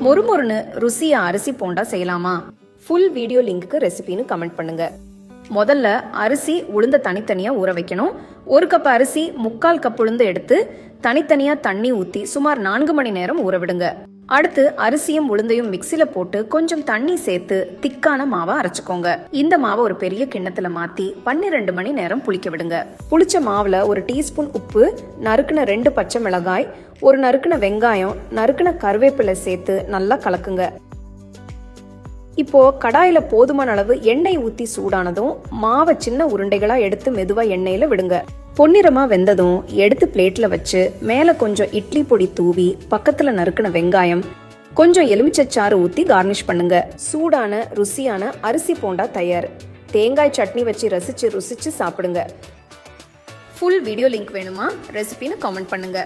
மொறுமொறுன்னு ருசியா அரிசி போண்டா செய்யலாமா? ஃபுல் வீடியோ லிங்க்கு ரெசிபின்னு கமெண்ட் பண்ணுங்க. முதல்ல அரிசி உளுந்த தனித்தனியா ஊற வைக்கணும். 1 கப் அரிசி 3/4 கப் உளுந்து எடுத்து தனித்தனியா தண்ணி ஊத்தி சுமார் 4 மணி நேரம் ஊற விடுங்க. அடுத்து அரிசியும் உளுந்தையும் மிக்சில போட்டு கொஞ்சம் தண்ணி சேர்த்து திக்கான மாவா அரைச்சுக்கோங்க. இந்த மாவை ஒரு பெரிய கிண்ணத்துல மாத்தி 12 மணி நேரம் புளிக்க விடுங்க. புளிச்ச மாவுல 1 டீஸ்பூன் உப்பு, நறுக்குன 2 பச்சை மிளகாய், 1 நறுக்குன வெங்காயம், நறுக்குன கருவேப்பிலை சேர்த்து நல்லா கலக்குங்க. இப்போ கடாயில போதுமான அளவு எண்ணெய் ஊத்தி சூடானதும் மாவை சின்ன உருண்டைகளா எடுத்து மெதுவா எண்ணெயில விடுங்க. பொன்னிறமா வெந்ததும் எடுத்து பிளேட்ல வச்சு மேல கொஞ்சம் இட்லி பொடி தூவி பக்கத்துல நறுக்குன வெங்காயம், கொஞ்சம் எலுமிச்சைச்சாறு ஊத்தி கார்னிஷ் பண்ணுங்க. சூடான ருசியான அரிசி போண்டா தயார். தேங்காய் சட்னி வச்சு ருசிச்சு சாப்பிடுங்க. ஃபுல் வீடியோ லிங்க் வேணுமா? ரெசிபின்னு கமெண்ட் பண்ணுங்க.